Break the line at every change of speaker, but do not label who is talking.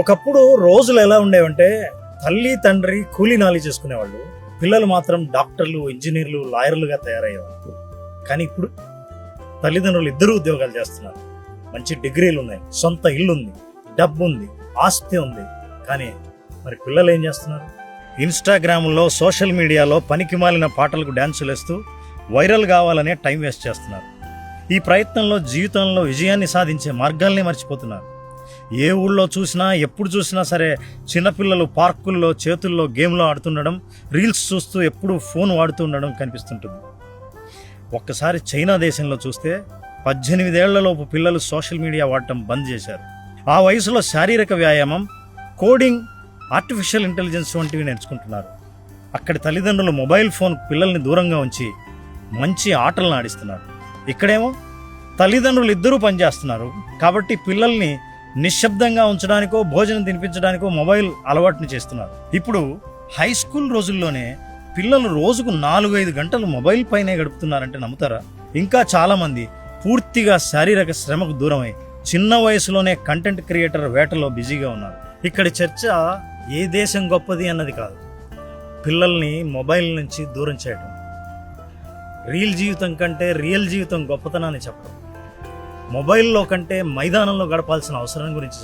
ఒకప్పుడు రోజులు ఎలా ఉండేవంటే తల్లి తండ్రి కూలీ నాలి చేసుకునేవాళ్ళు, పిల్లలు మాత్రం డాక్టర్లు, ఇంజనీర్లు, లాయర్లుగా తయారయ్యేవాళ్ళు. కానీ ఇప్పుడు తల్లిదండ్రులు ఇద్దరు ఉద్యోగాలు చేస్తున్నారు, మంచి డిగ్రీలు ఉన్నాయి, సొంత ఇల్లు ఉంది, డబ్బు ఉంది, ఆస్తి ఉంది. కానీ మరి పిల్లలు ఏం చేస్తున్నారు? ఇన్స్టాగ్రామ్లో, సోషల్ మీడియాలో పనికి మాలిన పాటలకు డ్యాన్సులు వేస్తూ వైరల్ కావాలనే టైం వేస్ట్ చేస్తున్నారు. ఈ ప్రయత్నంలో జీవితంలో విజయాన్ని సాధించే మార్గాల్ని మర్చిపోతున్నారు. ఏ ఊళ్ళో చూసినా, ఎప్పుడు చూసినా సరే చిన్నపిల్లలు పార్కుల్లో చేతుల్లో గేమ్లో ఆడుతుండడం, రీల్స్ చూస్తూ ఎప్పుడు ఫోన్ వాడుతూ ఉండడం కనిపిస్తుంటుంది. ఒక్కసారి చైనా దేశంలో చూస్తే 18 ఏళ్లలోపు పిల్లలు సోషల్ మీడియా వాడటం బంద్ చేశారు. ఆ వయసులో శారీరక వ్యాయామం, కోడింగ్, ఆర్టిఫిషియల్ ఇంటెలిజెన్స్ వంటివి నేర్చుకుంటున్నారు. అక్కడి తల్లిదండ్రులు మొబైల్ ఫోన్ పిల్లల్ని దూరంగా ఉంచి మంచి ఆటలను ఆడిస్తున్నారు. ఇక్కడేమో తల్లిదండ్రులు ఇద్దరూ పనిచేస్తున్నారు కాబట్టి పిల్లల్ని నిశ్శబ్దంగా ఉంచడానికో, భోజనం తినిపించడానికో మొబైల్ అలవాటుని చేస్తున్నారు. ఇప్పుడు హై స్కూల్ రోజుల్లోనే పిల్లలు రోజుకు 4-5 గంటలు మొబైల్ పైనే గడుపుతున్నారంటే నమ్ముతారా? ఇంకా చాలామంది పూర్తిగా శారీరక శ్రమకు దూరమై చిన్న వయసులోనే కంటెంట్ క్రియేటర్ వేటలో బిజీగా ఉన్నారు. ఇక్కడి చర్చ ఏ దేశం గొప్పది అన్నది కాదు, పిల్లల్ని మొబైల్ నుంచి దూరం చేయడం. రీల్ జీవితం కంటే రియల్ జీవితం గొప్పతనాన్ని చెప్పడం, మొబైల్లో కంటే మైదానంలో గడపాల్సిన అవసరం గురించి చెప్పడం.